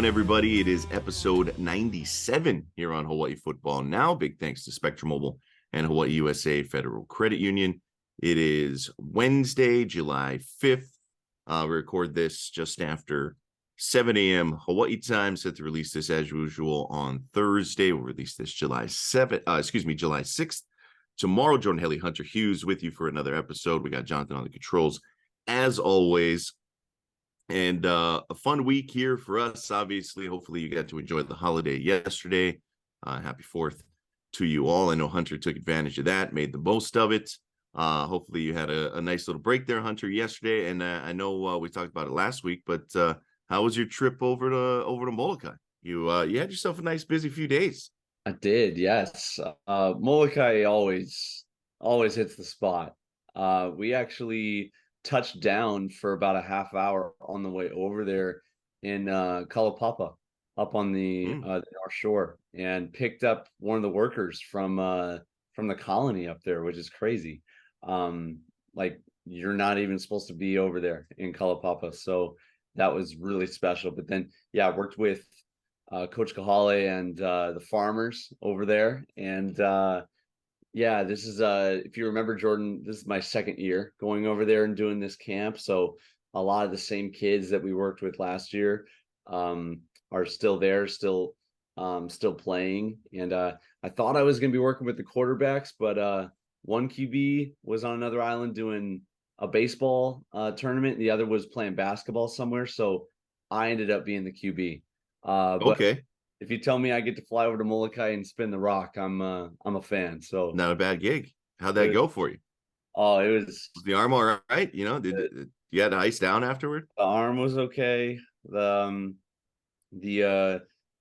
everybody? It is episode 97 here on Hawaii Football Now. Big thanks to Spectrum Mobile and HawaiiUSA Federal Credit Union. It is Wednesday, July 5th. We record this just after 7 a.m. Hawaii time. Set to release this as usual on Thursday. We'll release this July 6th. Tomorrow, Jordan Haley, Hunter Hughes with you for another episode. We got Jonathan on the controls as always. And a fun week here for us, obviously. Hopefully you got to enjoy the holiday yesterday. Happy 4th to you all. I know Hunter took advantage of that, made the most of it. Hopefully you had a nice little break there, Hunter, yesterday. And I know we talked about it last week, but how was your trip over to Molokai? You had yourself a nice busy few days. I did, yes. Molokai always hits the spot. We actually touched down for about a half hour on the way over there in Kalapapa, up on the North Shore, and picked up one of the workers from the colony up there, which is crazy. Like, you're not even supposed to be over there in Kalapapa, so that was really special. But then, yeah, I worked with Coach Kahale and the farmers over there, and yeah, this is if you remember, Jordan, this is my second year going over there and doing this camp. So a lot of the same kids that we worked with last year are still there, still playing. And I thought I was going to be working with the quarterbacks, but one QB was on another island doing a baseball tournament. The other was playing basketball somewhere. So I ended up being the QB. But Okay. if you tell me I get to fly over to Molokai and spin the rock, I'm a fan. So Not a bad gig. How'd that go for you? Oh, it was the arm all right? You know, did you had to ice down afterward? The arm was okay. The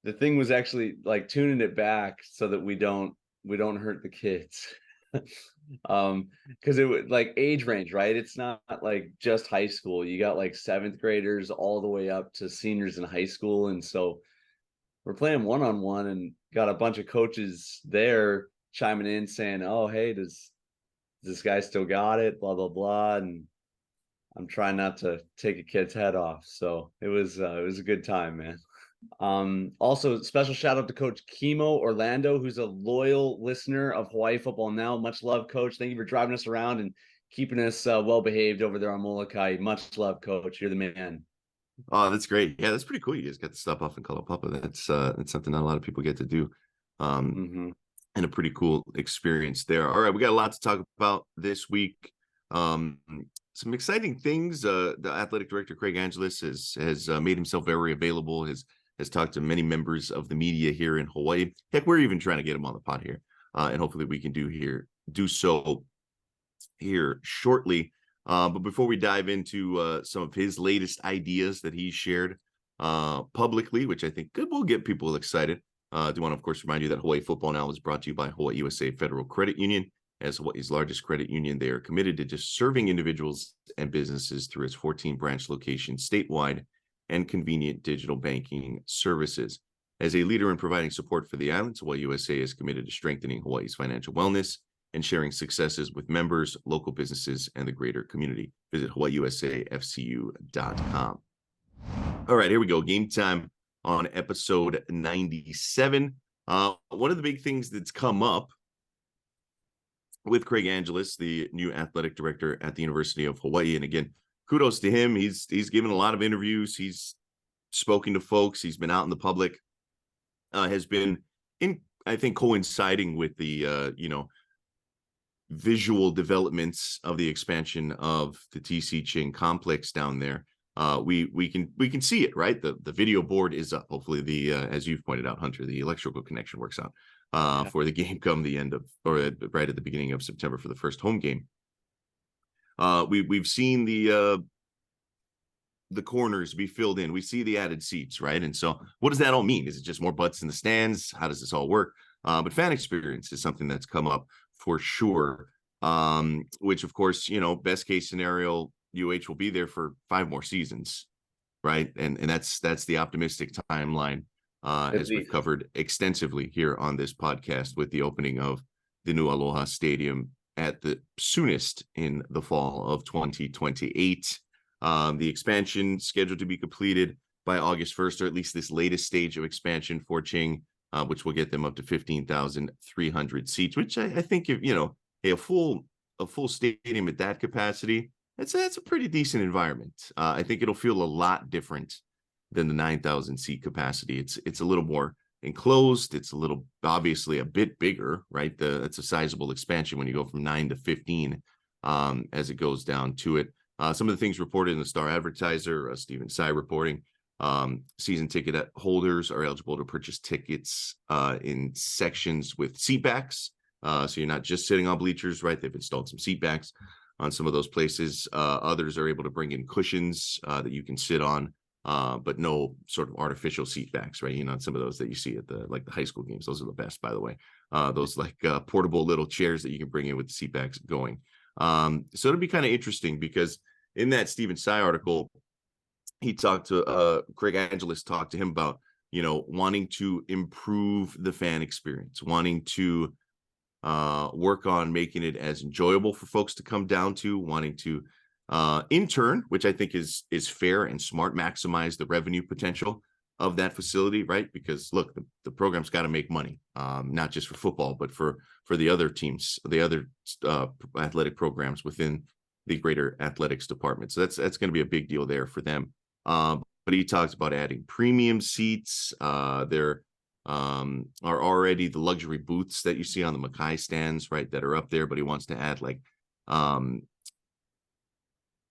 thing was actually like tuning it back so that we don't hurt the kids. Because it was like age range, right? It's not like just high school. You got like 7th graders all the way up to seniors in high school, and so we're playing one-on-one and got a bunch of coaches there chiming in saying, oh, hey, does this guy still got it? Blah, blah, blah. And I'm trying not to take a kid's head off. So it was a good time, man. Also, special shout out to Coach Kimo Orlando, who's a loyal listener of Hawaii Football Now. Much love, Coach. Thank you for driving us around and keeping us well behaved over there on Molokai. Much love, Coach. You're the man. Oh, that's great. Yeah, that's pretty cool. You guys got to stop off in Kalapapa. That's something not a lot of people get to do. And a pretty cool experience there. All right, we got a lot to talk about this week. Some exciting things. The athletic director, Craig Angelos, has made himself very available, has talked to many members of the media here in Hawaii. Heck, we're even trying to get him on the pod here. And hopefully we can do so here shortly. But before we dive into some of his latest ideas that he shared publicly, which I think will get people excited, I do want to, of course, remind you that Hawaii Football Now is brought to you by HawaiiUSA Federal Credit Union. As Hawaii's largest credit union, they are committed to just serving individuals and businesses through its 14-branch locations statewide and convenient digital banking services. As a leader in providing support for the islands, HawaiiUSA is committed to strengthening Hawaii's financial wellness and sharing successes with members, local businesses, and the greater community. Visit HawaiiUSAFCU.com. All right, here we go. Game time on episode 97. One of the big things that's come up with Craig Angelos, the new athletic director at the University of Hawaii, and again, kudos to him. He's given a lot of interviews. He's spoken to folks. He's been out in the public. Has been I think, coinciding with the visual developments of the expansion of the TC Ching complex down there. We can see it, right? The video board is up. Hopefully the as you've pointed out, Hunter, the electrical connection works out for the game come the end of, or right at the beginning of September for the first home game. We've seen the corners be filled in. We see the added seats, right? And so what does that all mean? Is it just more butts in the stands? How does this all work? But fan experience is something that's come up for sure, which, of course, best case scenario, UH will be there for 5 more seasons, right? And that's the optimistic timeline, as we've covered extensively here on this podcast, with the opening of the new Aloha Stadium at the soonest in the fall of 2028. The expansion scheduled to be completed by August 1st, or at least this latest stage of expansion for Ching, which will get them up to 15,300 seats, which I think, if, you know, a full stadium at that capacity, that's a pretty decent environment. I think it'll feel a lot different than the 9,000 seat capacity. It's a little more enclosed. It's a little, obviously, a bit bigger, right? It's a sizable expansion when you go from 9 to 15 as it goes down to it. Some of the things reported in the Star Advertiser, Stephen Tsai reporting, season ticket holders are eligible to purchase tickets in sections with seat backs. So you're not just sitting on bleachers, right? They've installed some seat backs on some of those places. Others are able to bring in cushions that you can sit on, but no sort of artificial seat backs, right? You know, some of those that you see at the high school games, those are the best, by the way. Those portable little chairs that you can bring in with the seat backs going. So it'll be kind of interesting, because in that Stephen Tsai article, he talked to Craig Angelos talked to him about, you know, wanting to improve the fan experience, wanting to work on making it as enjoyable for folks to come down to, wanting to in turn, which I think is fair and smart, maximize the revenue potential of that facility, right? Because look, the program's got to make money, not just for football, but for the other teams, the other athletic programs within the greater athletics department. So that's going to be a big deal there for them. But he talks about adding premium seats. There are already the luxury booths that you see on the Mackay stands, right, that are up there, but he wants to add like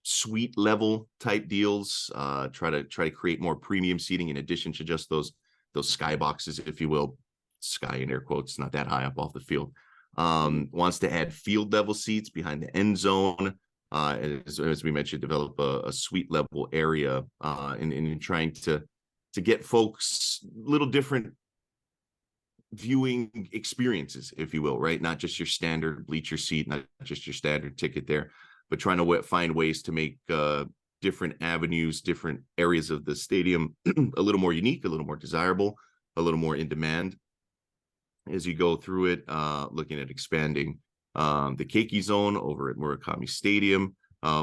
suite level type deals, try to create more premium seating in addition to just those sky boxes, if you will. Sky in air quotes, not that high up off the field. Wants to add field level seats behind the end zone. As we mentioned, develop a suite level area in trying to get folks little different viewing experiences, if you will, right? Not just your standard bleacher seat, not just your standard ticket there, but trying to find ways to make different avenues, different areas of the stadium a little more unique, a little more desirable, a little more in demand as you go through it. Looking at expanding the Keiki zone over at Murakami Stadium,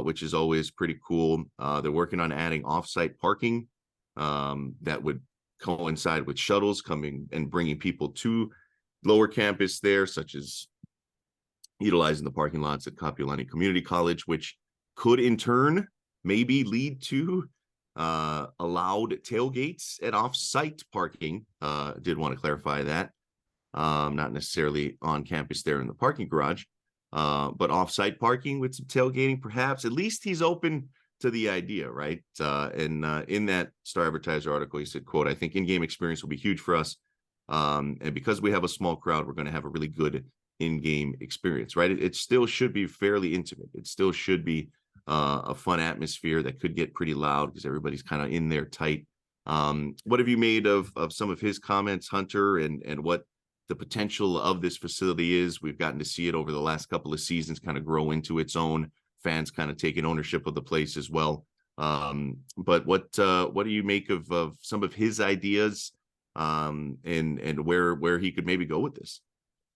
which is always pretty cool. They're working on adding off-site parking that would coincide with shuttles coming and bringing people to lower campus there, such as utilizing the parking lots at Kapiolani Community College, which could in turn maybe lead to allowed tailgates at off-site parking. Did want to clarify that. Not necessarily on campus there in the parking garage, but off-site parking with some tailgating, perhaps. At least he's open to the idea, right? And in that Star Advertiser article, he said, quote, "I think in-game experience will be huge for us. And because we have a small crowd, we're going to have a really good in-game experience," right? It still should be fairly intimate. It still should be a fun atmosphere that could get pretty loud because everybody's kind of in there tight. What have you made of some of his comments, Hunter, and what the potential of this facility is? We've gotten to see it over the last couple of seasons kind of grow into its own, fans kind of taking ownership of the place as well. But what do you make of some of his ideas, and where he could maybe go with this,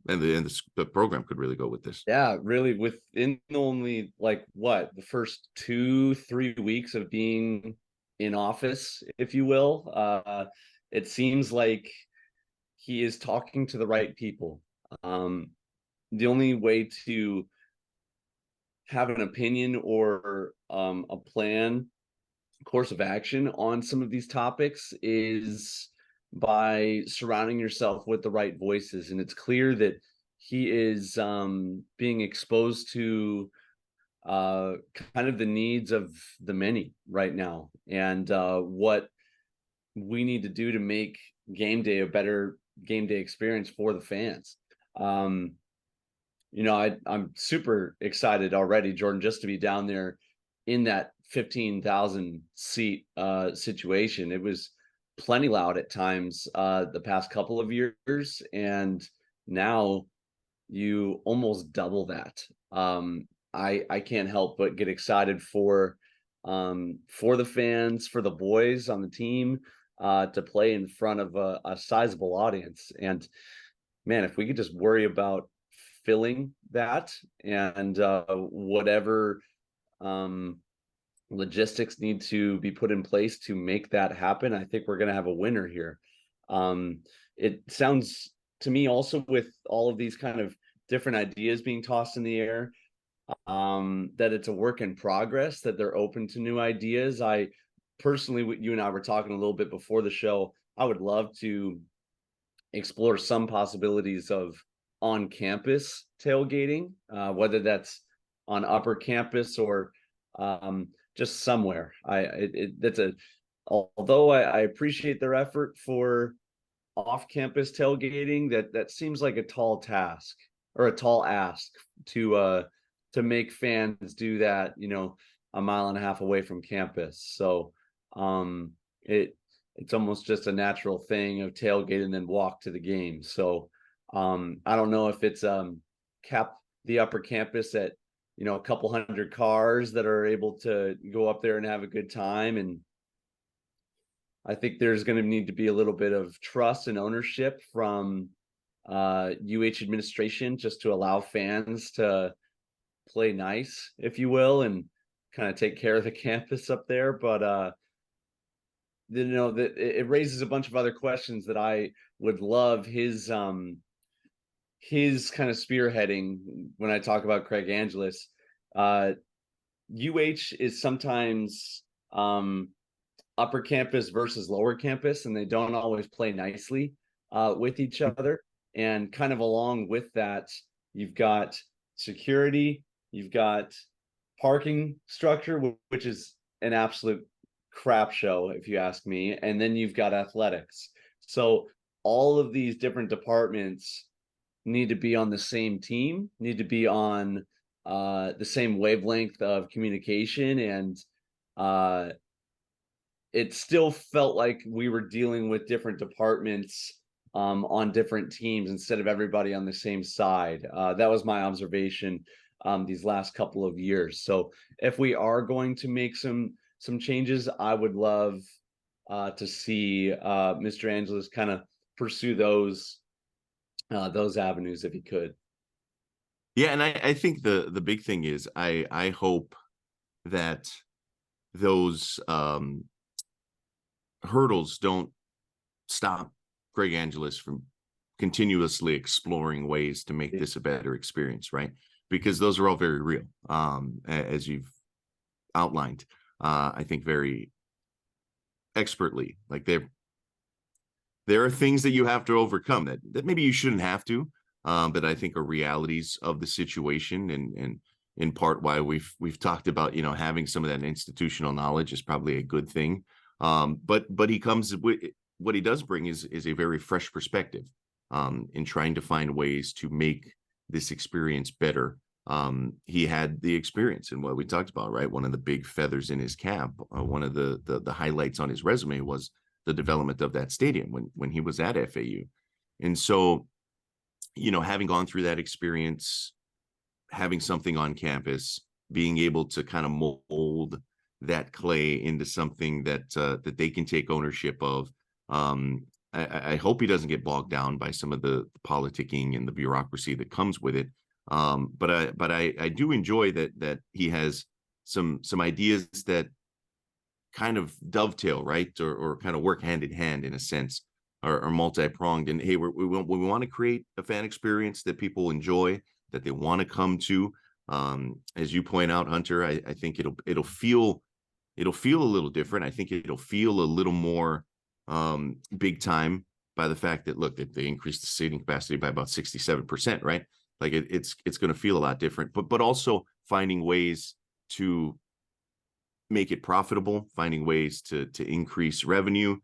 and the program could really go with this? Yeah, really, within only the first 2-3 weeks of being in office, if you will, it seems like he is talking to the right people. The only way to have an opinion or a plan, course of action on some of these topics is by surrounding yourself with the right voices. And it's clear that he is being exposed to kind of the needs of the many right now, and what we need to do to make game day a better game day experience for the fans. I'm super excited already, Jordan, just to be down there in that 15,000 seat situation. It was plenty loud at times the past couple of years, and now you almost double that. I can't help but get excited for the fans, for the boys on the team, to play in front of a sizable audience. And man, if we could just worry about filling that, and whatever logistics need to be put in place to make that happen. I think we're going to have a winner here. It sounds to me also, with all of these kind of different ideas being tossed in the air, that it's a work in progress, that they're open to new ideas. I personally, you and I were talking a little bit before the show, I would love to explore some possibilities of on-campus tailgating, whether that's on upper campus or just somewhere. Although I appreciate their effort for off-campus tailgating, that seems like a tall task, or a tall ask, to make fans do that, a mile and a half away from campus. So it's almost just a natural thing of tailgate and then walk to the game. So I don't know if it's cap the upper campus at a couple hundred cars that are able to go up there and have a good time. And I think there's going to need to be a little bit of trust and ownership from UH administration, just to allow fans to play nice, if you will, and kind of take care of the campus up there. But that it raises a bunch of other questions that I would love his kind of spearheading when I talk about Craig Angelos. UH is sometimes upper campus versus lower campus, and they don't always play nicely with each other. And kind of along with that, you've got security, you've got parking structure, which is an absolute crap show, if you ask me, and then you've got athletics. So all of these different departments need to be on the same team, need to be on the same wavelength of communication. And it still felt like we were dealing with different departments on different teams instead of everybody on the same side. That was my observation these last couple of years. So if we are going to make some changes, I would love to see Mr. Angelos kind of pursue those avenues if he could. Yeah, and I think the big thing is I hope that those hurdles don't stop Craig Angelos from continuously exploring ways to make this a better experience, right? Because those are all very real, as you've outlined. I think very expertly. Like there are things that you have to overcome that maybe you shouldn't have to, but I think are realities of the situation, and in part why we've talked about having some of that institutional knowledge is probably a good thing. But he comes with what he does bring is a very fresh perspective in trying to find ways to make this experience better. He had the experience in what we talked about, right? One of the big feathers in his cap, one of the highlights on his resume was the development of that stadium when he was at FAU. And so, having gone through that experience, having something on campus, being able to kind of mold that clay into something that they can take ownership of. I hope he doesn't get bogged down by some of the politicking and the bureaucracy that comes with it. But I do enjoy that he has some ideas that kind of dovetail, right, or kind of work hand in hand in a sense, or multi-pronged. And hey, we want to create a fan experience that people enjoy, that they want to come to. As you point out, Hunter, I think it'll feel a little different. I think it'll feel a little more big time by the fact that, look, that they increased the seating capacity by about 67%, right? Like it's going to feel a lot different, but also finding ways to make it profitable, finding ways to increase revenue.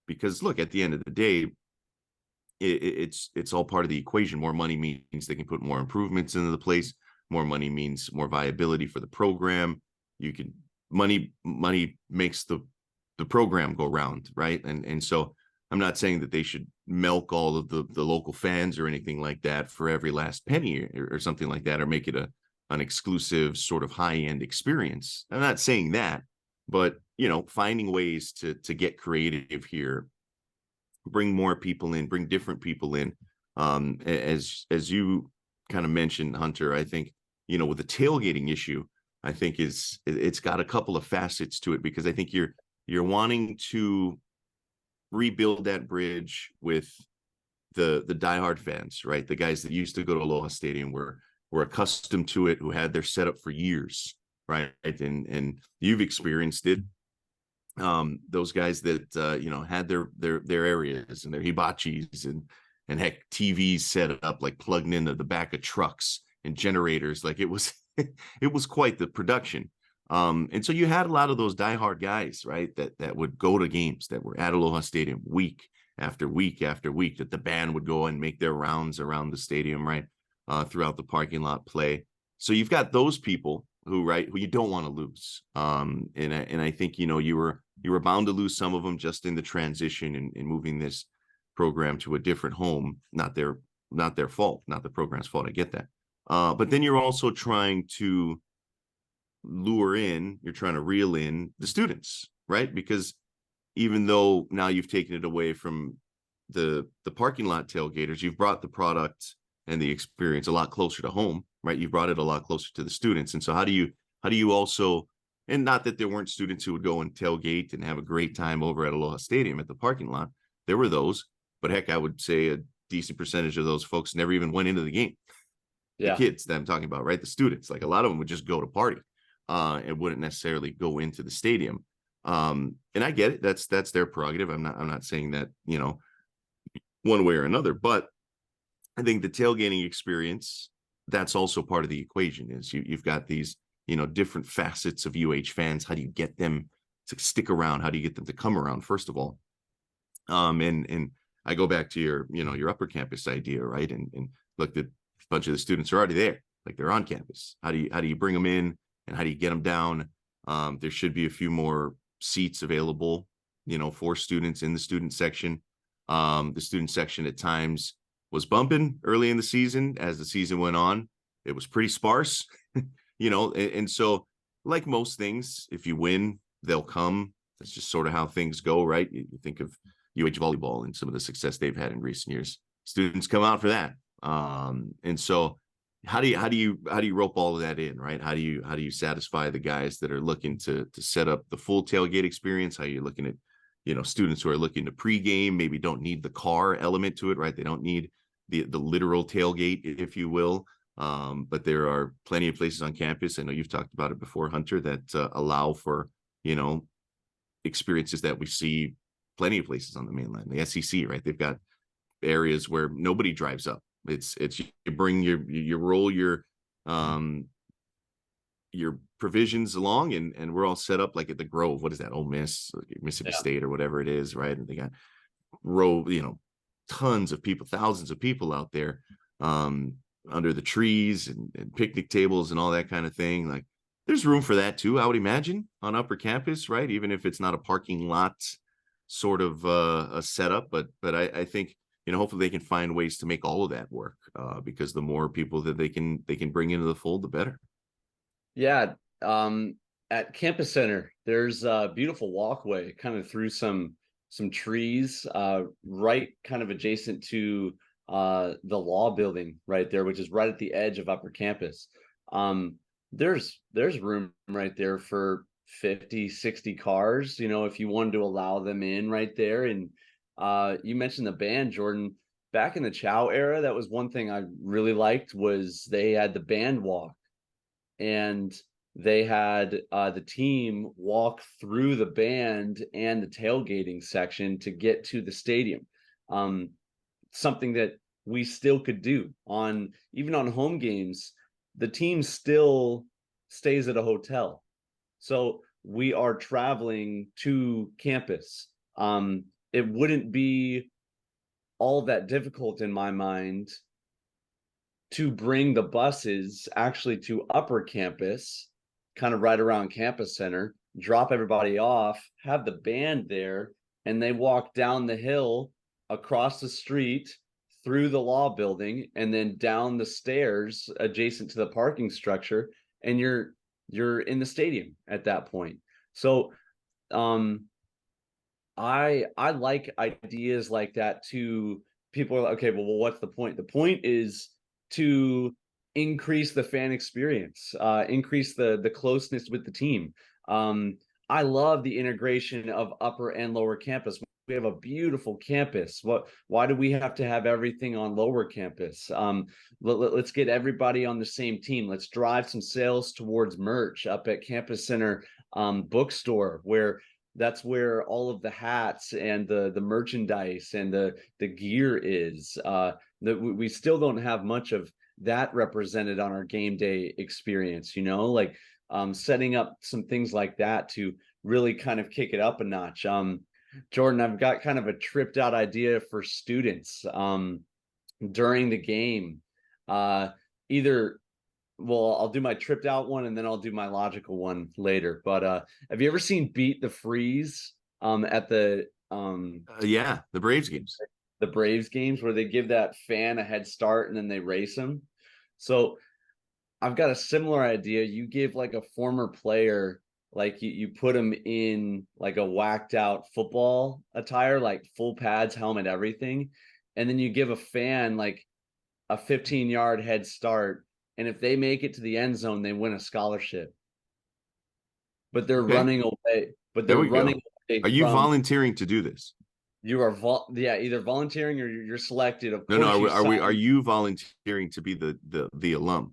Because look, at the end of the day, it's all part of the equation. More money means they can put more improvements into the place. More money means more viability for the program. Money makes the program go round, right? And so I'm not saying that they should milk all of the local fans or anything like that for every last penny or something like that, or make it an exclusive sort of high-end experience. I'm not saying that, but finding ways to get creative here, bring more people in, bring different people in. As you kind of mentioned, Hunter, I think with the tailgating issue, I think it's got a couple of facets to it, because I think you're wanting to rebuild that bridge with the diehard fans, right? The guys that used to go to Aloha Stadium were accustomed to it, who had their setup for years, right? And you've experienced it. Those guys that had their areas and their hibachis and heck, TVs set up, like plugged into the back of trucks and generators. Like it was it was quite the production. And so you had a lot of those diehard guys, right, that would go to games, that were at Aloha Stadium week after week after week, that the band would go and make their rounds around the stadium, right, throughout the parking lot play. So you've got those people who you don't want to lose. And I think, you were bound to lose some of them just in the transition and moving this program to a different home. Not their fault, not the program's fault. I get that. But then you're also trying to you're trying to reel in the students, right? Because even though now you've taken it away from the parking lot tailgaters, you've brought the product and the experience a lot closer to home, right? You brought it a lot closer to the students. And so how do you also, and not that there weren't students who would go and tailgate and have a great time over at Aloha Stadium at the parking lot. There were those, but heck, I would say a decent percentage of those folks never even went into the game. The kids that I'm talking about, right? The students, like a lot of them would just go to party and wouldn't necessarily go into the stadium. And I get it. That's their prerogative. I'm not saying that, one way or another, but I think the tailgating experience, that's also part of the equation. Is you've got these, different facets of UH fans. How do you get them to stick around? How do you get them to come around, first of all? And I go back to your upper campus idea, right? And look, a bunch of the students are already there, like they're on campus. How do you bring them in, and how do you get them down? There should be a few more seats available, for students in the student section. The student section at times was bumping early in the season. As the season went on, it was pretty sparse, and so, like most things, if you win, they'll come. That's just sort of how things go, right? You think of UH volleyball and some of the success they've had in recent years. Students come out for that. And so how do you rope all of that in, right? How do you satisfy the guys that are looking to set up the full tailgate experience? How are you looking at, students who are looking to pregame, maybe don't need the car element to it, right? They don't need the literal tailgate, if you will. But there are plenty of places on campus, I know you've talked about it before, Hunter, that allow for, experiences that we see plenty of places on the mainland. The SEC, right? They've got areas where nobody drives up. It's you bring you roll your provisions along, and we're all set up like at the Grove. What is that? Ole Miss, Mississippi State, or whatever it is, right? And they got tons of people, thousands of people out there under the trees and picnic tables and all that kind of thing. Like, there's room for that too, I would imagine, on upper campus, right? Even if it's not a parking lot sort of a setup, but I think, hopefully they can find ways to make all of that work, because the more people that they can bring into the fold, the better. Yeah. At Campus Center, there's a beautiful walkway kind of through some trees, right kind of adjacent to the law building right there, which is right at the edge of upper campus. There's room right there for 50, 60 cars, if you wanted to allow them in right there. And you mentioned the band, Jordan. Back in the Chow era, that was one thing I really liked, was they had the band walk, and they had the team walk through the band and the tailgating section to get to the stadium. Something that we still could do even on home games. The team still stays at a hotel, so we are traveling to campus. It wouldn't be all that difficult in my mind to bring the buses actually to upper campus, kind of right around Campus Center, drop everybody off, have the band there, and they walk down the hill, across the street, through the law building, and then down the stairs adjacent to the parking structure, and you're in the stadium at that point. So I like ideas like that. To people are like, okay, well, what's the point? The point is to increase the fan experience, increase the closeness with the team. I love the integration of upper and lower campus. We have a beautiful campus. Why do we have to have everything on lower campus? Let's get everybody on the same team. Let's drive some sales towards merch up at Campus Center bookstore, where that's where all of the hats and the merchandise and the gear is. We still don't have much of that represented on our game day experience, like setting up some things like that to really kind of kick it up a notch. Jordan, I've got kind of a tripped out idea for students during the game. I'll do my tripped out one and then I'll do my logical one later. But have you ever seen Beat the Freeze at the the Braves games? The Braves games where they give that fan a head start and then they race him. So I've got a similar idea. You give like a former player, like you put him in like a whacked out football attire, like full pads, helmet, everything. And then you give a fan like a 15-yard head start. And if they make it to the end zone, they win a scholarship. But they're running away. But they're running away. Are you volunteering to do this? You are either volunteering or you're selected. Of course, are you volunteering to be the alum?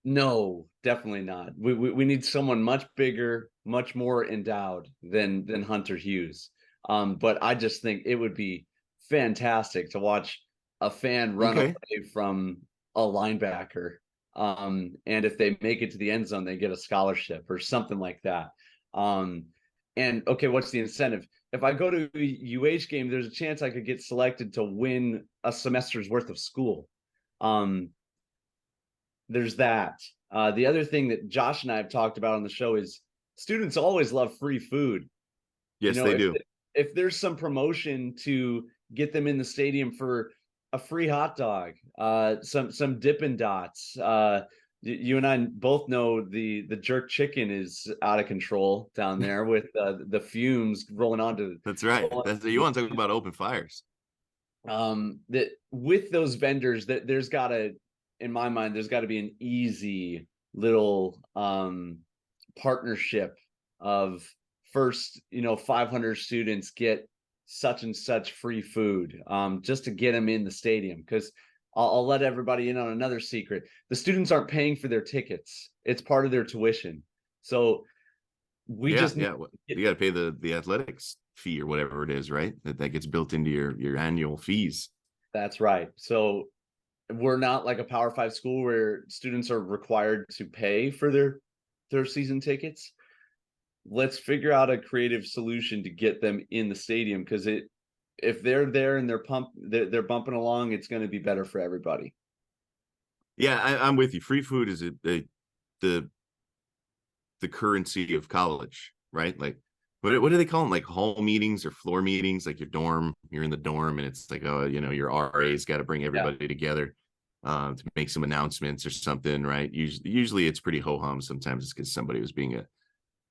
No, definitely not. We need someone much bigger, much more endowed than Hunter Hughes. But I just think it would be fantastic to watch a fan run away from a linebacker. And if they make it to the end zone, they get a scholarship or something like that. And what's the incentive? If I go to a UH game, there's a chance I could get selected to win a semester's worth of school. There's that. The other thing that Josh and I have talked about on the show is students always love free food. Yes, they do. If there's some promotion to get them in the stadium for a free hot dog, some Dippin' Dots. You and I both know the jerk chicken is out of control down there with the fumes rolling onto. That's right. You want to talk about open fires. That with those vendors, that in my mind, there's got to be an easy little partnership of first, 500 students get such and such free food just to get them in the stadium. Because I'll let everybody in on another secret. The students aren't paying for their tickets. It's part of their tuition. So you got to pay the athletics fee or whatever it is, right? That gets built into your annual fees. That's right. So we're not like a Power 5 school where students are required to pay for their season tickets. Let's figure out a creative solution to get them in the stadium, because if they're there and they're bumping along, it's going to be better for everybody. Yeah, I'm with you. Free food is the currency of college, right? Like, what do they call them? Like hall meetings or floor meetings? Like you're in the dorm, and it's like, your RA's got to bring everybody together to make some announcements or something, right? Usually it's pretty ho-hum. Sometimes it's because somebody was being a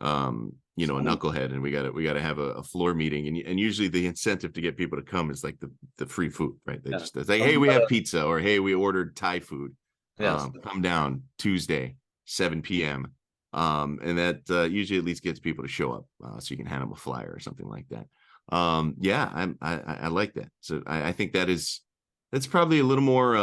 knucklehead, and we got to have a floor meeting, and usually the incentive to get people to come is like the free food, right? It's like, hey, we have pizza, or hey, we ordered Thai food. Come down Tuesday 7 p.m. And that usually at least gets people to show up, so you can hand them a flyer or something like that. I like that. So I think that's probably a little more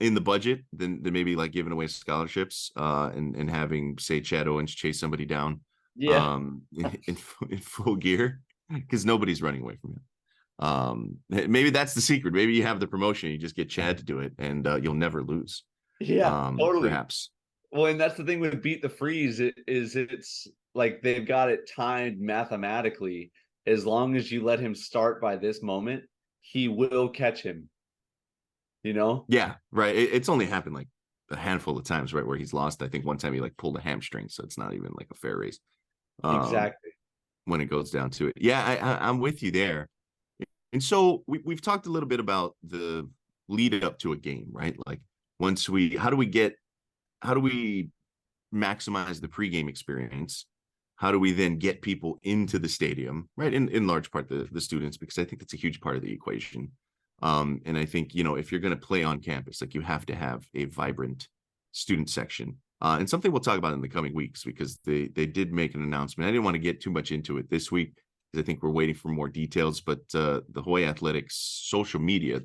in the budget than maybe like giving away scholarships and having, say, Chad Owens chase somebody down in full gear, because nobody's running away from him. Maybe that's the secret. Maybe you have the promotion, you just get Chad to do it, and you'll never lose. Totally. Perhaps. Well, and that's the thing with Beat the Freeze, it's like they've got it timed mathematically. As long as you let him start by this moment, he will catch him. Yeah, right. It's only happened like a handful of times, right, where he's lost. I think one time he like pulled a hamstring, so it's not even like a fair race. Exactly. When it goes down to it. Yeah, I'm with you there. And so we've talked a little bit about the lead up to a game, right? Like how do we maximize the pregame experience? How do we then get people into the stadium, right? In large part the students, because I think that's a huge part of the equation. And I think, if you're going to play on campus, like you have to have a vibrant student section. And something we'll talk about in the coming weeks, because they did make an announcement. I didn't want to get too much into it this week because I think we're waiting for more details. But the Hawaii Athletics social media,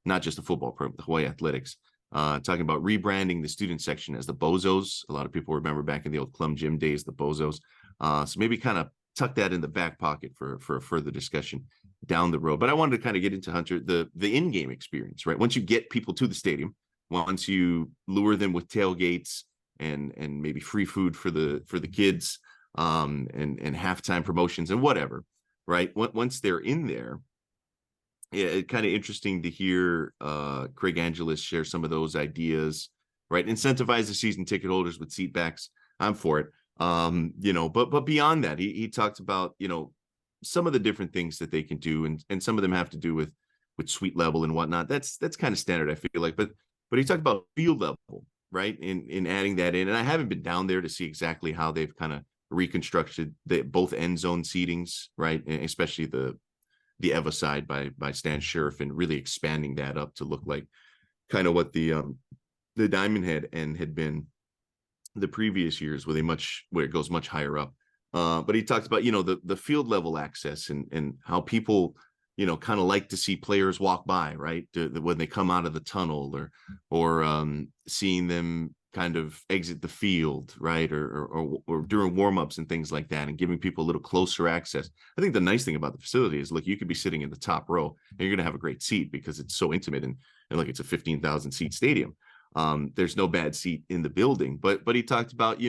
not just the football program, the Hawaii Athletics, talking about rebranding the student section as the Bowzos. A lot of people remember back in the old Clum Gym days, the Bowzos. So maybe kind of tuck that in the back pocket for a further discussion down the road. But I wanted to kind of get into, Hunter, the in-game experience, right? Once you get people to the stadium, once you lure them with tailgates and maybe free food for the kids, and halftime promotions and whatever, right? Once they're in there, yeah, it's kind of interesting to hear Craig Angelos share some of those ideas, right? Incentivize the season ticket holders with seat backs. I'm for it. But beyond that, he talked about, some of the different things that they can do, and some of them have to do with suite level and whatnot. That's kind of standard, I feel like. But he talked about field level, right? In adding that in. And I haven't been down there to see exactly how they've kind of reconstructed both end zone seatings, right? And especially the Eva side by Stan Sheriff, and really expanding that up to look like kind of what the Diamond Head end had been the previous years, where it goes much higher up. But he talked about, the field level access and how people, kind of like to see players walk by, right? When they come out of the tunnel, or seeing them kind of exit the field, right? Or during warmups and things like that, and giving people a little closer access. I think the nice thing about the facility is, look, you could be sitting in the top row and you're going to have a great seat because it's so intimate, and like, it's a 15,000 seat stadium. There's no bad seat in the building, but he talked about,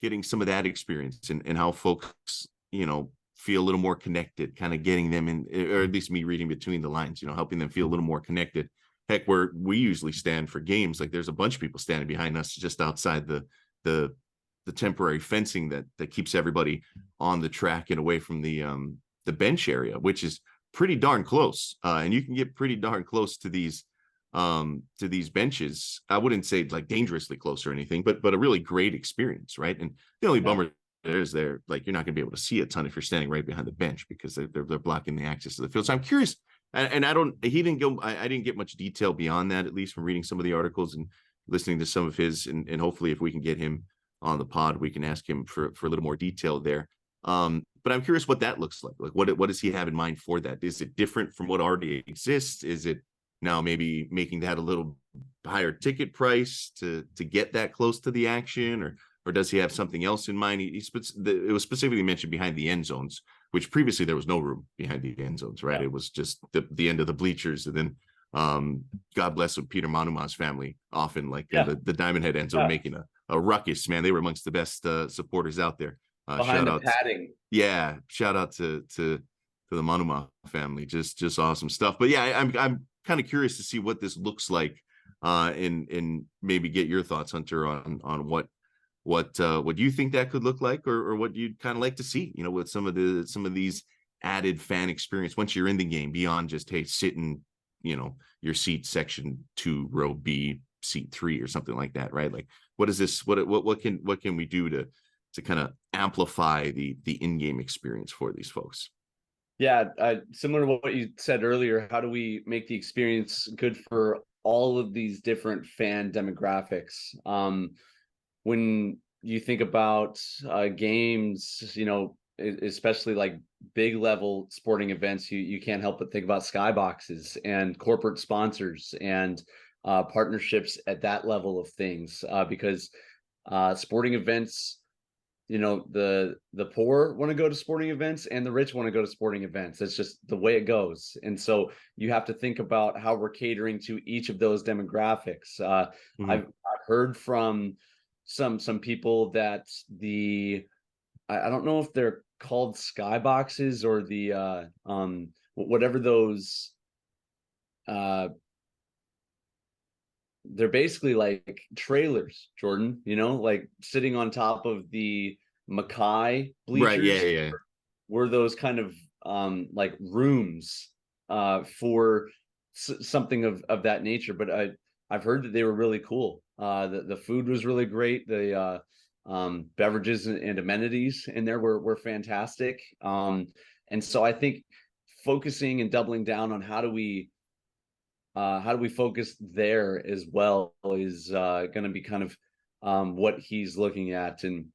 getting some of that experience, and how folks, feel a little more connected, kind of getting them in, or at least me reading between the lines, helping them feel a little more connected. Heck, where we usually stand for games, like, there's a bunch of people standing behind us just outside the temporary fencing that keeps everybody on the track and away from the bench area, which is pretty darn close. And you can get pretty darn close to these benches. I wouldn't say like dangerously close or anything, but a really great experience, right? And the only bummer is like, you're not going to be able to see a ton if you're standing right behind the bench, because they're blocking the access to the field. So I'm curious, and I didn't get much detail beyond that, at least from reading some of the articles and listening to some of his, and hopefully if we can get him on the pod, we can ask him for a little more detail there. But I'm curious what that looks like. Like, what does he have in mind for that? Is it different from what already exists? Is it now maybe making that a little higher ticket price to get that close to the action, or does he have something else in mind? It was specifically mentioned behind the end zones, which previously there was no room behind the end zones, right? Yeah. It was just the end of the bleachers, and then God bless Peter Manuma's family, often like the Diamond Head end zone, making a ruckus. Man, they were amongst the best supporters out there. Behind the padding. Shout out to the Manuma family. Just awesome stuff. But yeah, I'm kind of curious to see what this looks like, and maybe get your thoughts, Hunter, on what you think that could look like, or what you'd kind of like to see, with some of these added fan experience once you're in the game, beyond just, hey, sit in, your seat section 2, row B, seat 3, or something like that, right? Like, what is this? What can we do to kind of amplify the in-game experience for these folks? Yeah, similar to what you said earlier, how do we make the experience good for all of these different fan demographics? When you think about games, especially like big level sporting events, you can't help but think about skyboxes and corporate sponsors and partnerships at that level of things, because sporting events, the poor want to go to sporting events and the rich want to go to sporting events. It's just the way it goes. And so you have to think about how we're catering to each of those demographics. I've heard from some people that I don't know if they're called skyboxes or the whatever those they're basically like trailers, Jordan, like sitting on top of the Mackay bleachers. Right, yeah. Were those kind of like rooms for something of that nature. But I've heard that they were really cool. The food was really great. The beverages and amenities in there were fantastic. And so I think focusing and doubling down on how do we how do we focus there as well is going to be kind of what he's looking at. And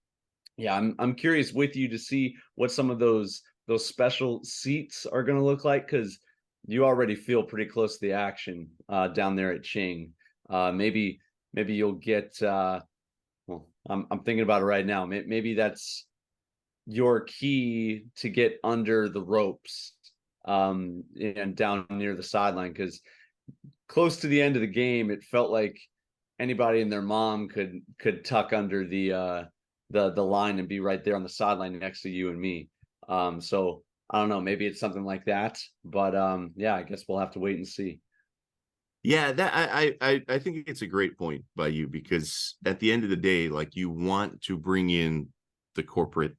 yeah, I'm curious with you to see what some of those special seats are going to look like, because you already feel pretty close to the action down there at Ching. Maybe you'll get well, I'm thinking about it right now. Maybe that's your key to get under the ropes and down near the sideline, because close to the end of the game, it felt like anybody and their mom could tuck under the line and be right there on the sideline next to you and me. So I don't know, maybe it's something like that, but yeah, I guess we'll have to wait and see. Yeah, that I think it's a great point by you, because at the end of the day, like, you want to bring in the corporate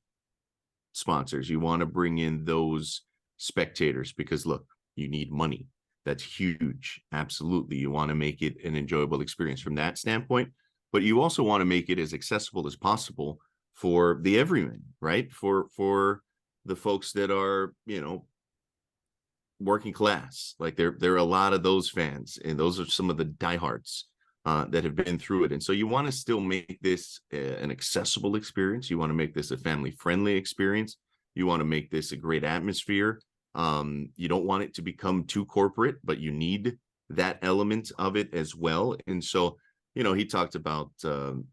sponsors, you want to bring in those spectators, because look, you need money. That's huge. Absolutely. You want to make it an enjoyable experience from that standpoint, but you also want to make it as accessible as possible for the everyman, right? For the folks that are, working class. Like, there are a lot of those fans, and those are some of the diehards that have been through it. And so you want to still make this an accessible experience. You want to make this a family-friendly experience. You want to make this a great atmosphere. You don't want it to become too corporate, but you need that element of it as well. And so, he talked about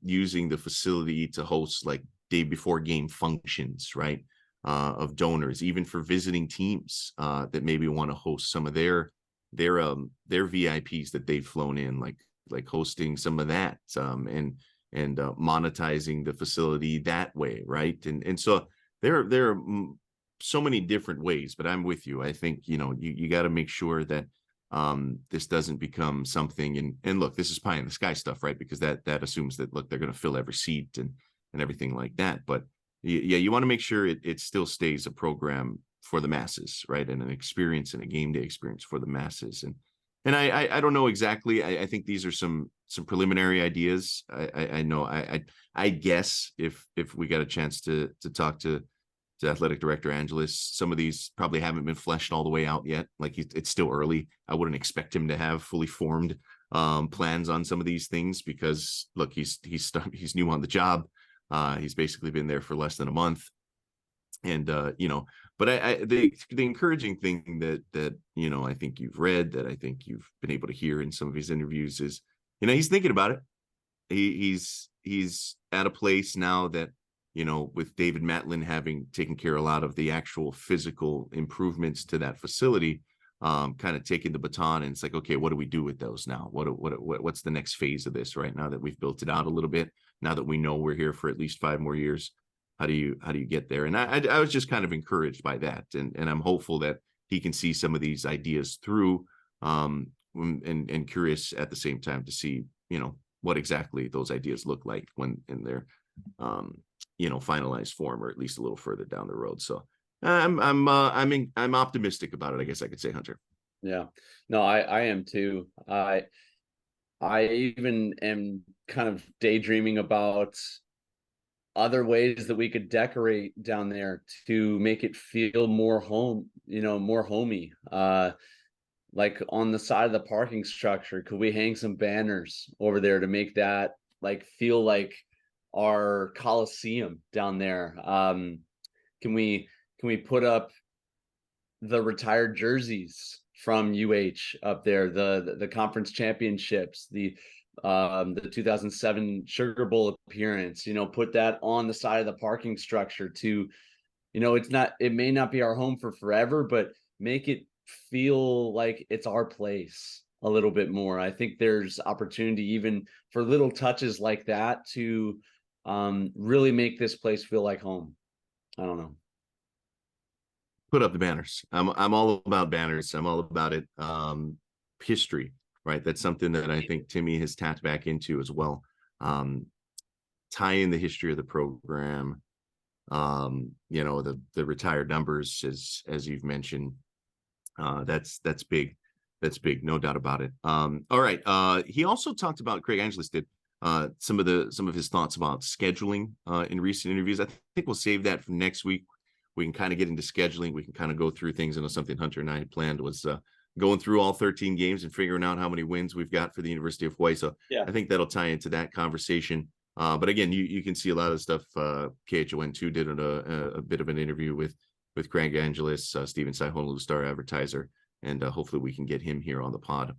using the facility to host like day before game functions, right? Of donors, even for visiting teams that maybe want to host some of their VIPs that they've flown in, like hosting some of that and monetizing the facility that way, right? And so there are so many different ways, but I'm with you. I think you got to make sure that this doesn't become something, and look, this is pie in the sky stuff, right? Because that assumes that, look, they're going to fill every seat and everything like that, but yeah, you want to make sure it still stays a program for the masses, right? And an experience, and a game day experience for the masses. And I don't know exactly. I think these are some preliminary ideas. I know I guess if we got a chance to talk to Athletic Director Angelos, some of these probably haven't been fleshed all the way out yet. Like, it's still early. I wouldn't expect him to have fully formed plans on some of these things, because look, he's new on the job. He's basically been there for less than a month, and but the encouraging thing that I think you've read, that I think you've been able to hear in some of his interviews, is he's thinking about it. He's at a place now that, with David Matlin having taken care of a lot of the actual physical improvements to that facility, kind of taking the baton, and it's like, okay, what do we do with those now? What's the next phase of this, right? Now that we've built it out a little bit, now that we know we're here for at least 5 more years, how do you get there? And I was just kind of encouraged by that, and I'm hopeful that he can see some of these ideas through, and curious at the same time to see what exactly those ideas look like when in their finalized form, or at least a little further down the road. So I'm optimistic about it, I guess I could say, Hunter. Yeah, no, I am too. I even am kind of daydreaming about other ways that we could decorate down there to make it feel more more homey. Like on the side of the parking structure, could we hang some banners over there to make that like feel like our Coliseum down there? Can we put up the retired jerseys from UH up there, the conference championships, the 2007 Sugar Bowl appearance, put that on the side of the parking structure to, it may not be our home for forever, but make it feel like it's our place a little bit more. I think there's opportunity even for little touches like that to really make this place feel like home. I don't know. Put up the banners. I'm all about banners. I'm all about it. History, right? That's something that I think Timmy has tapped back into as well. Tie in the history of the program. The retired numbers, as you've mentioned. That's big. That's big, no doubt about it. All right. He also talked about, Craig Angelos did, some of his thoughts about scheduling in recent interviews. I think we'll save that for next week. We can kind of get into scheduling. We can kind of go through things. I know something Hunter and I had planned was going through all 13 games and figuring out how many wins we've got for the University of Hawaii. So Yeah. I think that'll tie into that conversation. But again, you can see a lot of the stuff. KHON2 did a bit of an interview with Craig Angelos, Stephen Tsai, Honolulu Star advertiser, and hopefully we can get him here on the pod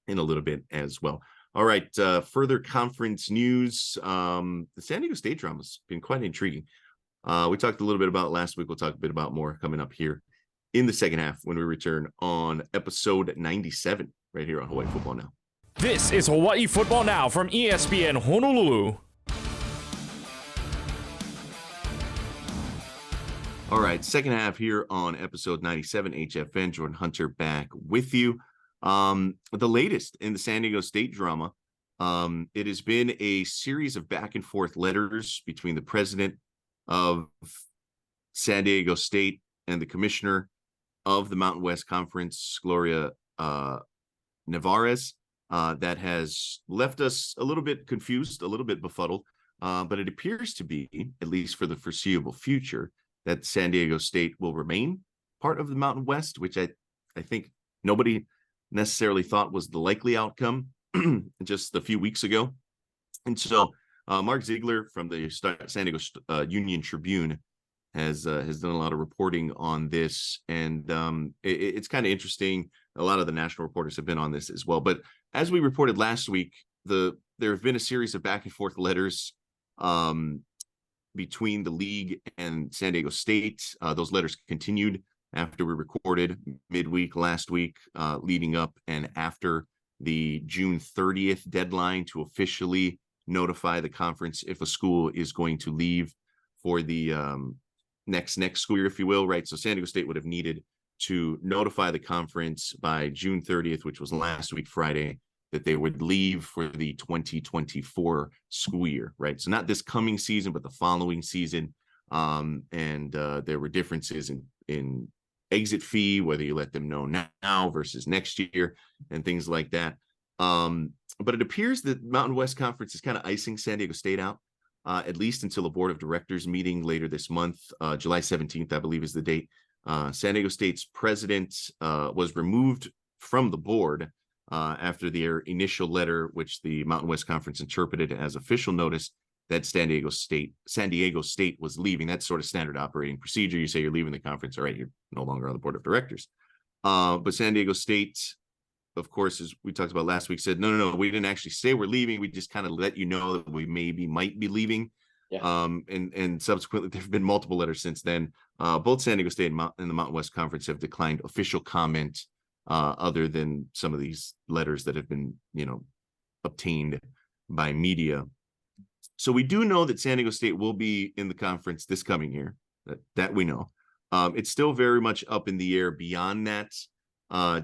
in a little bit as well. All right, further conference news. The San Diego State drama has been quite intriguing. We talked a little bit about it last week. We'll talk a bit about more coming up here in the second half when we return on episode 97 right here on Hawaii Football Now. This is Hawaii Football Now from ESPN Honolulu. All right, second half here on episode 97, HFN. Jordan Hunter back with you. The latest in the San Diego State drama. It has been a series of back and forth letters between the president of San Diego State and the commissioner of the Mountain West Conference, Gloria Nevarez, that has left us a little bit confused, a little bit befuddled, but it appears to be, at least for the foreseeable future, that San Diego State will remain part of the Mountain West, which I think nobody necessarily thought was the likely outcome just a few weeks ago. And so Mark Ziegler from the San Diego Union Tribune has done a lot of reporting on this, and it's kind of interesting. A lot of the national reporters have been on this as well. But as we reported last week, there have been a series of back and forth letters between the league and San Diego State. Those letters continued after we recorded midweek last week, leading up and after the June 30th deadline to officially notify the conference if a school is going to leave for the next school year, if you will, right? So San Diego State would have needed to notify the conference by June 30th, which was last week, Friday, that they would leave for the 2024 school year, right? So not this coming season, but the following season. And there were differences in exit fee, whether you let them know now versus next year and things like that. But it appears that Mountain West Conference is kind of icing San Diego State out, at least until a board of directors meeting later this month. July 17th, I believe, is the date. San Diego State's president was removed from the board after their initial letter, which the Mountain West Conference interpreted as official notice that San Diego State was leaving. That's sort of standard operating procedure. You say you're leaving the conference, all right, you're no longer on the board of directors. But San Diego State, of course, as we talked about last week, said, no, we didn't actually say we're leaving. We just kind of let you know that we might be leaving. Yeah. And subsequently, there have been multiple letters since then. Both San Diego State and the Mountain West Conference have declined official comment, other than some of these letters that have been, obtained by media. So we do know that San Diego State will be in the conference this coming year. That we know. It's still very much up in the air beyond that.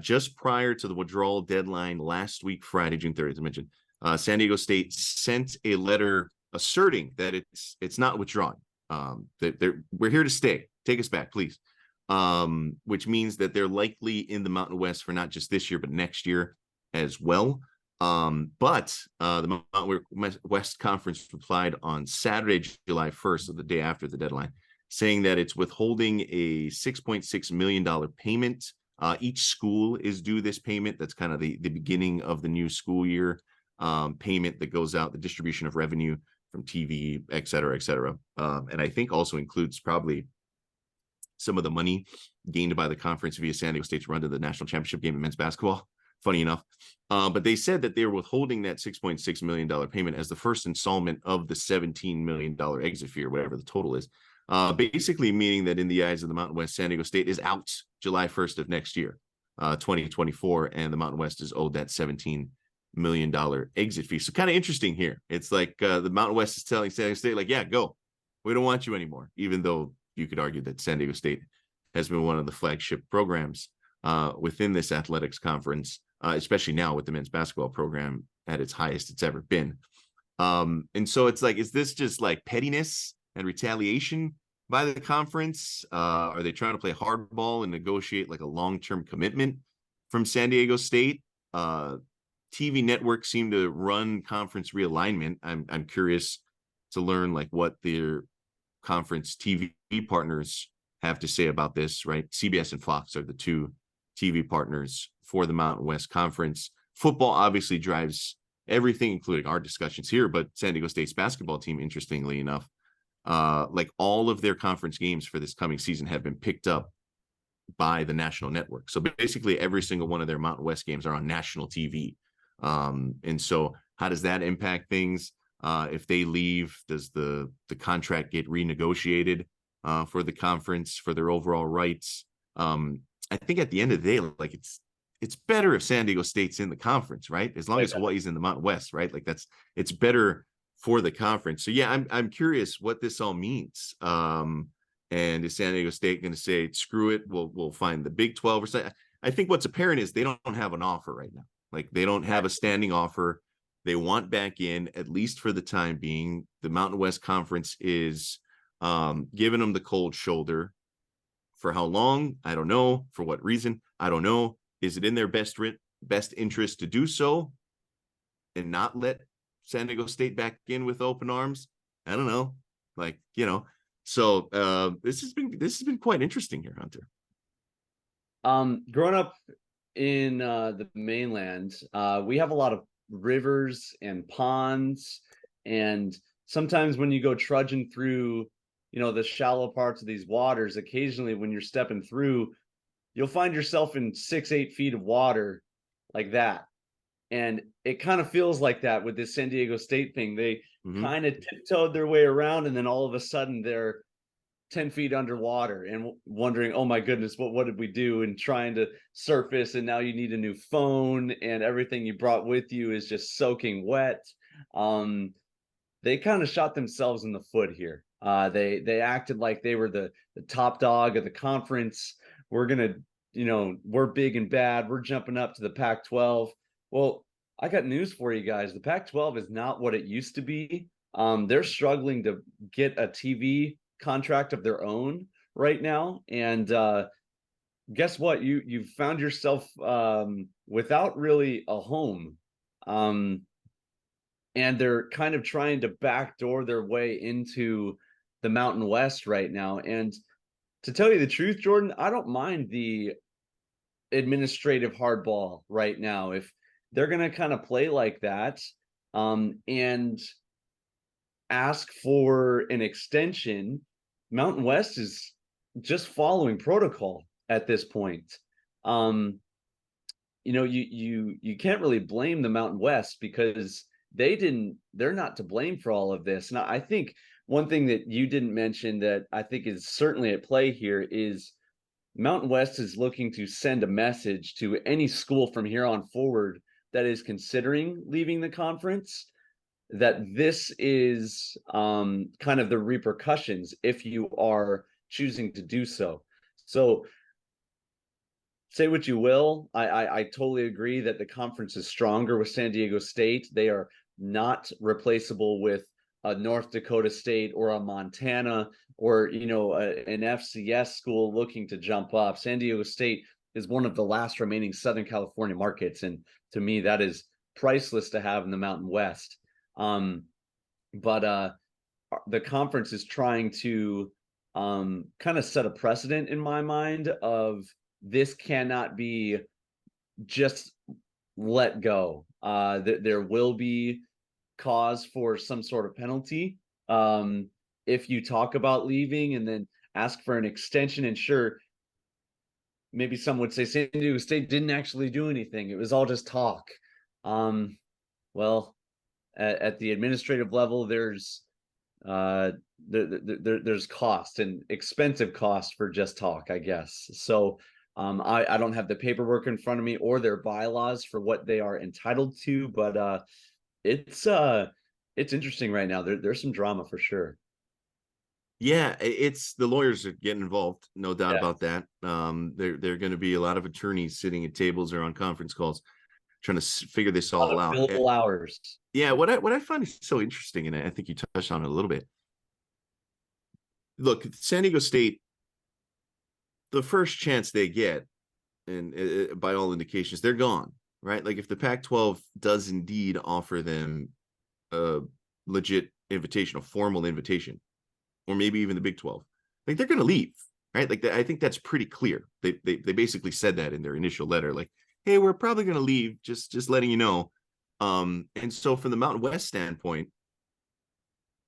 Just prior to the withdrawal deadline last week, Friday, June 30th, as I mentioned, San Diego State sent a letter asserting that it's not withdrawing. We're here to stay. Take us back, please. Which means that they're likely in the Mountain West for not just this year, but next year as well. But the Mountain West Conference replied on Saturday, July 1st, so the day after the deadline, saying that it's withholding a $6.6 million payment. Each school is due this payment. That's kind of the beginning of the new school year payment that goes out, the distribution of revenue from TV, et cetera, et cetera. And I think also includes probably some of the money gained by the conference via San Diego State's run to the national championship game in men's basketball, funny enough. But they said that they were withholding that $6.6 million payment as the first installment of the $17 million exit fee, or whatever the total is. Basically meaning that in the eyes of the Mountain West, San Diego State is out July 1st of next year, 2024, and the Mountain West is owed that $17 million exit fee. So kind of interesting here. It's like the Mountain West is telling San Diego State, like, yeah, go. We don't want you anymore, even though you could argue that San Diego State has been one of the flagship programs within this athletics conference, especially now with the men's basketball program at its highest it's ever been. And so it's like, is this just like pettiness and retaliation by the conference? Are they trying to play hardball and negotiate like a long-term commitment from San Diego State? TV networks seem to run conference realignment. I'm curious to learn like what their conference TV partners have to say about this, right? CBS and Fox are the two TV partners for the Mountain West Conference. Football obviously drives everything, including our discussions here, but San Diego State's basketball team, interestingly enough, like all of their conference games for this coming season have been picked up by the national network. So basically every single one of their Mountain West games are on national TV. And so how does that impact things? If they leave, does the contract get renegotiated for the conference for their overall rights? I think at the end of the day, like it's better if San Diego State's in the conference, right? As long as Hawaii's in the Mountain West, right? Like it's better for the conference. So yeah, I'm curious what this all means. And is San Diego State going to say, screw it, we'll find the Big 12 or something? I think what's apparent is they don't have an offer right now. Like they don't have a standing offer. They want back in, at least for the time being. The Mountain West Conference is giving them the cold shoulder. For how long? I don't know. For what reason? I don't know. Is it in their best interest to do so and not let San Diego State back in with open arms? I don't know. Like, so this has been quite interesting here, Hunter. Growing up in the mainland, we have a lot of rivers and ponds, and sometimes when you go trudging through the shallow parts of these waters, occasionally when you're stepping through, you'll find yourself in 6-8 feet of water like that. And it kind of feels like that with this San Diego State thing. They kind of tiptoed their way around, and then all of a sudden they're 10 feet underwater and wondering, oh my goodness, what did we do? And trying to surface, and now you need a new phone, and everything you brought with you is just soaking wet. They kind of shot themselves in the foot here. They acted like they were the top dog of the conference. We're gonna, we're big and bad. We're jumping up to the Pac-12. Well, I got news for you guys. The Pac-12 is not what it used to be. They're struggling to get a TV contract of their own right now, and guess what? You've found yourself without really a home, and they're kind of trying to backdoor their way into the Mountain West right now. And to tell you the truth, Jordan, I don't mind the administrative hardball right now. If they're going to kind of play like that and ask for an extension, Mountain West is just following protocol at this point. You can't really blame the Mountain West because they're not to blame for all of this. And I think one thing that you didn't mention that I think is certainly at play here is Mountain West is looking to send a message to any school from here on forward that is considering leaving the conference, that this is kind of the repercussions if you are choosing to do so. So say what you will, I totally agree that the conference is stronger with San Diego State. They are not replaceable with a North Dakota State or a Montana or an FCS school looking to jump up. San Diego State is one of the last remaining Southern California markets, and to me that is priceless to have in the Mountain West. But the conference is trying to kind of set a precedent in my mind of this cannot be just let go. There will be cause for some sort of penalty if you talk about leaving and then ask for an extension. And sure, maybe some would say San Diego State didn't actually do anything. It was all just talk. Well, at the administrative level, there's cost and expensive cost for just talk, I guess. So I don't have the paperwork in front of me or their bylaws for what they are entitled to, but it's interesting right now. There's some drama for sure. Yeah, it's the lawyers are getting involved, no doubt about that. There are going to be a lot of attorneys sitting at tables or on conference calls trying to figure this all out. Billable hours. Yeah, what I find is so interesting, and I think you touched on it a little bit. Look, San Diego State, the first chance they get, and by all indications, they're gone, right? Like if the Pac-12 does indeed offer them a legit invitation, a formal invitation, or maybe even the Big 12, like they're going to leave. right? Like I think that's pretty clear. They basically said that in their initial letter, like, hey, we're probably going to leave, just letting you know. And so from the Mountain West standpoint,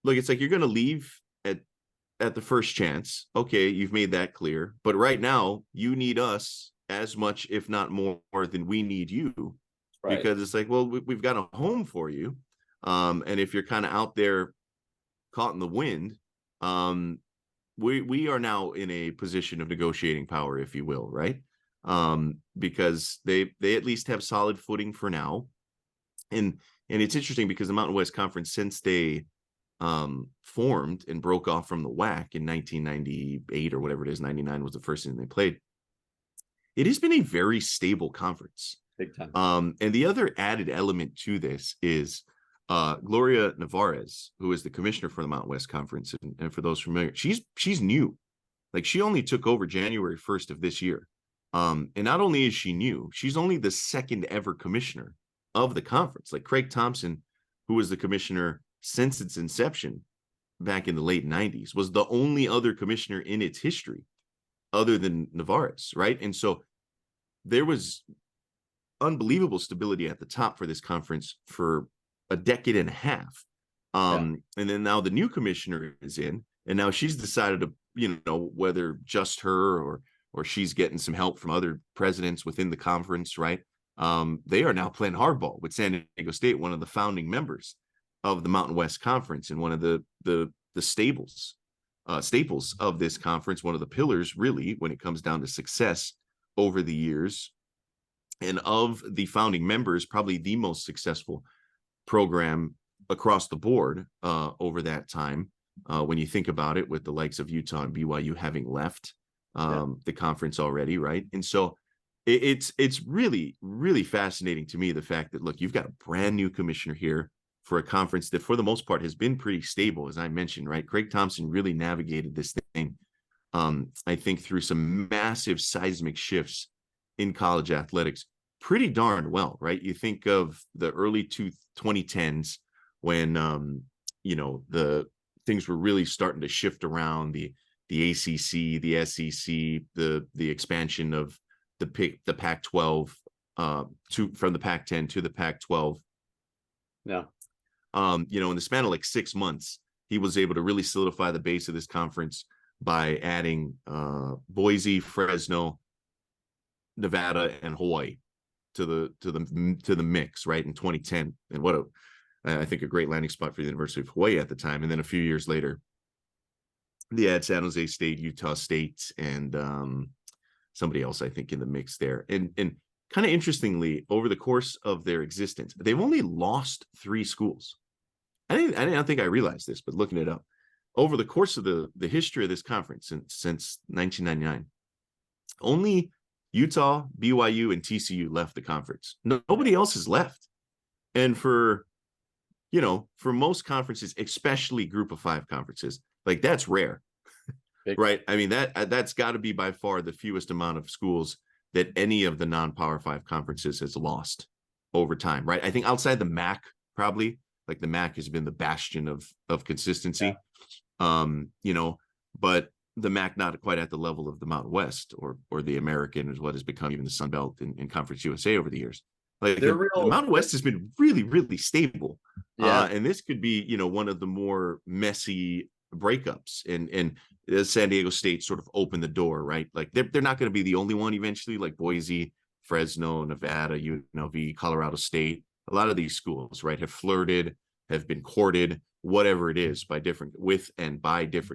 look, it's like you're going to leave at the first chance. Okay, you've made that clear. But right now, you need us as much, if not more, than we need you. Right. Because it's like, well, we've got a home for you. And if you're kind of out there caught in the wind, we are now in a position of negotiating power, if you will, right? Because they at least have solid footing for now. And it's interesting because the Mountain West Conference, since they formed and broke off from the WAC in 1998 or whatever it is, 99 was the first thing they played, it has been a very stable conference. Big time. And the other added element to this is Gloria Navarez, who is the commissioner for the Mountain West Conference. And for those familiar, she's new. Like, she only took over January 1st of this year. And not only is she new, she's only the second ever commissioner of the conference. Like, Craig Thompson, who was the commissioner since its inception back in the late 90s, was the only other commissioner in its history other than Navarez, right? And so there was unbelievable stability at the top for this conference for a decade and a half. And then now the new commissioner is in, and now she's decided to, whether just her or she's getting some help from other presidents within the conference, right? They are now playing hardball with San Diego State, one of the founding members of the Mountain West Conference, and one of the staples of this conference, one of the pillars, really, when it comes down to success over the years. And of the founding members, probably the most successful program across the board over that time, when you think about it, with the likes of Utah and BYU having left the conference already, right? And so it's really, really fascinating to me, the fact that, look, you've got a brand new commissioner here for a conference that for the most part has been pretty stable, as I mentioned, right? Craig Thompson really navigated this thing, I think, through some massive seismic shifts in college athletics pretty darn well, right? You think of the early 2010s when, the things were really starting to shift around, the ACC, the SEC, the expansion of the Pac-12 from the Pac-10 to the Pac-12. Yeah. In the span of like 6 months, he was able to really solidify the base of this conference by adding Boise, Fresno, Nevada, and Hawaii to the mix, right, in 2010. And I think a great landing spot for the University of Hawaii at the time. And then a few years later, they had San Jose State, Utah State, and somebody else, I think, in the mix there. And kind of interestingly, over the course of their existence, they've only lost 3 schools. I don't think I realized this, but looking it up, over the course of the history of this conference since 1999, only Utah, BYU, and TCU left the conference. Nobody else has left. And for most conferences, especially Group of 5 conferences, like, that's rare, right? I mean, that's got to be by far the fewest amount of schools that any of the non-Power 5 conferences has lost over time, right? I think outside the MAC, probably, like, the MAC has been the bastion of consistency, but the MAC not quite at the level of the Mountain West or the American, is what has become even the Sun Belt in Conference USA over the years. Like, the Mountain West has been really, really stable. And this could be, one of the more messy breakups, and San Diego State sort of opened the door, right? Like, they're not going to be the only one eventually. Like Boise, Fresno, Nevada, UNLV, Colorado State, a lot of these schools, right, have flirted, have been courted, whatever it is, by different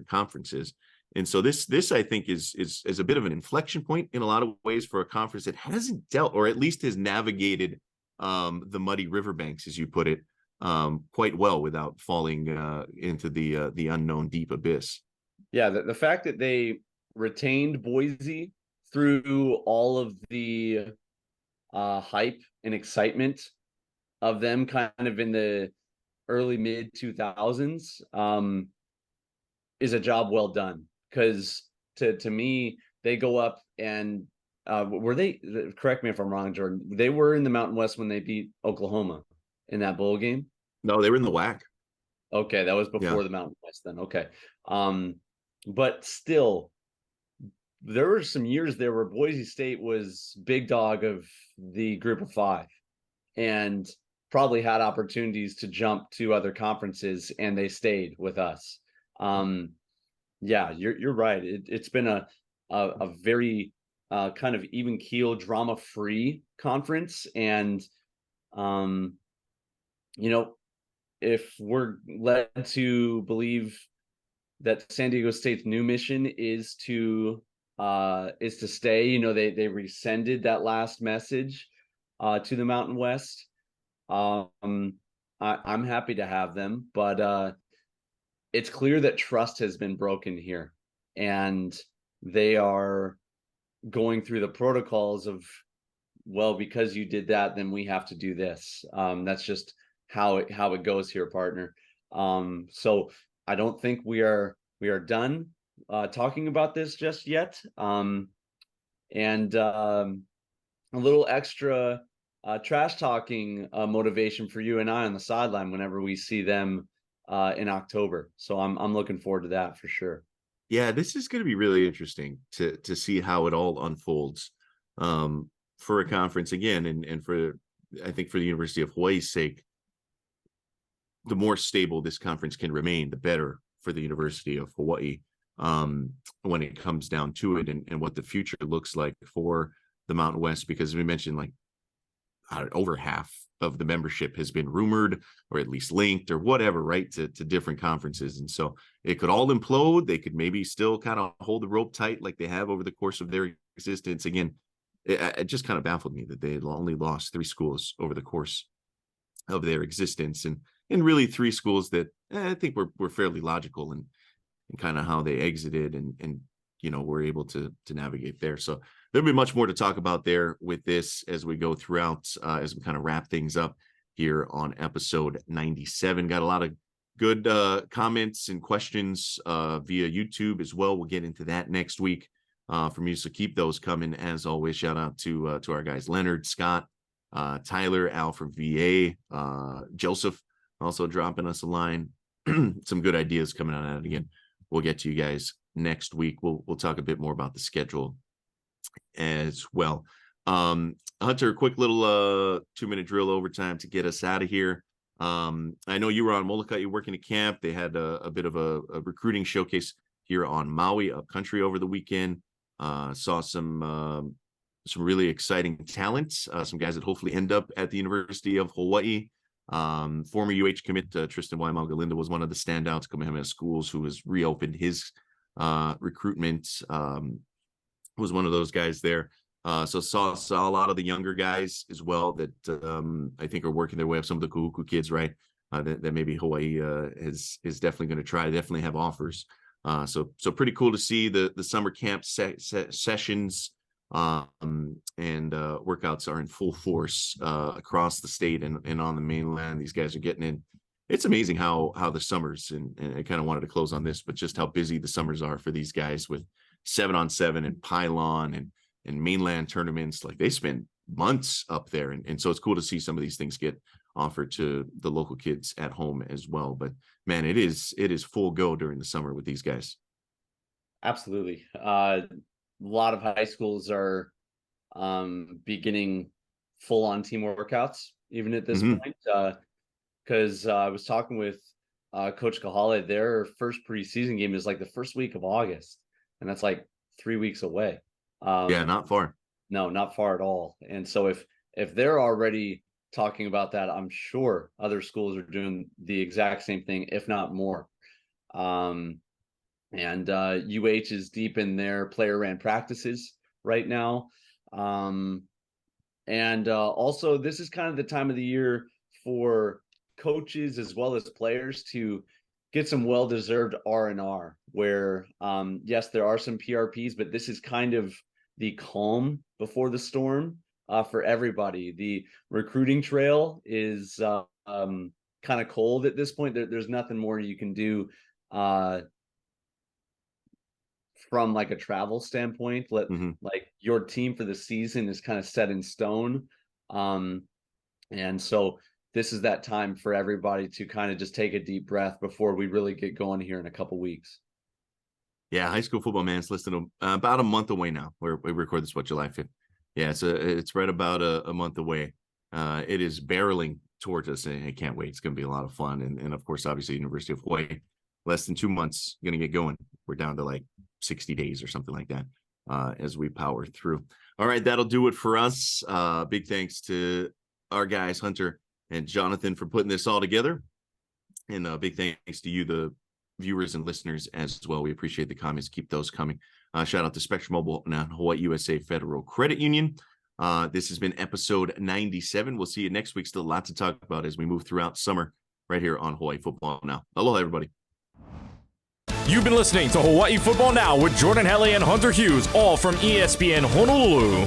conferences. And so this I think is a bit of an inflection point in a lot of ways for a conference that hasn't dealt, or at least has navigated the muddy riverbanks, as you put it, quite well without falling into the unknown deep abyss. Yeah, the fact that they retained Boise through all of the hype and excitement of them kind of in the early mid 2000s is a job well done. Because to me, they go up and were they, correct me if I'm wrong, Jordan, they were in the Mountain West when they beat Oklahoma in that bowl game? No, they were in the WAC. Okay, that was before the Mountain West then. Okay. But still, there were some years there where Boise State was big dog of the group of 5 and probably had opportunities to jump to other conferences, and they stayed with us. Yeah, you're right. It's been a very kind of even keel, drama free conference, and you know, if we're led to believe that San Diego State's new mission is to stay, you know, they rescinded that last message to the Mountain West. I'm happy to have them, but it's clear that trust has been broken here, and they are going through the protocols of, well, because you did that, then we have to do this. That's just how it goes here, partner. So I don't think we are done talking about this just yet. And a little extra trash talking motivation for you and I on the sideline whenever we see them in October. So I'm looking forward to that for sure. Yeah, this is going to be really interesting to see how it all unfolds for a conference again, and for, I think, for the University of Hawaii's sake, the more stable this conference can remain, the better for the University of Hawaii when it comes down to it, and what the future looks like for the Mountain West, because we mentioned, like, over half of the membership has been rumored or at least linked or whatever, right, to different conferences. And so it could all implode. They could maybe still kind of hold the rope tight like they have over the course of their existence. Again, it just kind of baffled me that they had only lost 3 schools over the course of their existence, and really 3 schools that I think were fairly logical and kind of how they exited, and you know, we're able to navigate there. So there'll be much more to talk about there with this as we go throughout, as we kind of wrap things up here on episode 97. Got a lot of good comments and questions via YouTube as well. We'll get into that next week from you, so keep those coming. As always, shout out to our guys Leonard, Scott, Tyler, Al from VA, Joseph also dropping us a line. Some good ideas coming out of that. Again, we'll get to you guys next week. We'll talk a bit more about the schedule as well. Hunter, a quick little 2-minute drill overtime to get us out of here. I know you were on Molokai, you working at camp. They had a bit of a recruiting showcase here on Maui upcountry over the weekend. Saw some really exciting talents, some guys that hopefully end up at the University of Hawaii. Former UH commit Tristan Waimau Galinda was one of the standouts coming from schools who has reopened his recruitment, was one of those guys there. So saw a lot of the younger guys as well that I think are working their way up. Some of the Kuhuku kids, right? That maybe Hawaii is definitely going to try. Definitely have offers. So pretty cool to see the summer camp sessions and workouts are in full force across the state and on the mainland. These guys are getting in. It's amazing how the summers, and I kind of wanted to close on this, but just how busy the summers are for these guys with 7-on-7 and pylon and mainland tournaments. Like, they spend months up there, and so it's cool to see some of these things get offered to the local kids at home as well. But man, it is full go during the summer with these guys. Absolutely. A lot of high schools are beginning full-on team workouts even at this point, because I was talking with Coach Kahale. Their first preseason game is like the first week of August, and that's like 3 weeks away. Yeah, not far. No, not far at all. And so if they're already talking about that, I'm sure other schools are doing the exact same thing, if not more. And UH is deep in their player ran practices right now. And also, this is kind of the time of the year for coaches as well as players to get some well-deserved R&R, where yes, there are some PRPs, but this is kind of the calm before the storm for everybody. The recruiting trail is kind of cold at this point. There's nothing more you can do from like a travel standpoint. Like, your team for the season is kind of set in stone. And so this is that time for everybody to kind of just take a deep breath before we really get going here in a couple weeks. Yeah, high school football, man, it's listed about a month away now. We record this, July 5th. Yeah, it's right about a month away. It is barreling towards us, and I can't wait. It's going to be a lot of fun. And of course, obviously, University of Hawaii, less than 2 months, going to get going. We're down to like 60 days or something like that as we power through. All right, that'll do it for us. Big thanks to our guys, Hunter and Jonathan, for putting this all together. And big thanks to you, the viewers and listeners as well. We appreciate the comments. Keep those coming. Shout out to Spectrum Mobile and HawaiiUSA Federal Credit Union. This has been episode 97. We'll see you next week. Still a lot to talk about as we move throughout summer right here on Hawaii Football Now. Aloha, everybody. You've been listening to Hawaii Football Now with Jordan Helly and Hunter Hughes, all from ESPN Honolulu.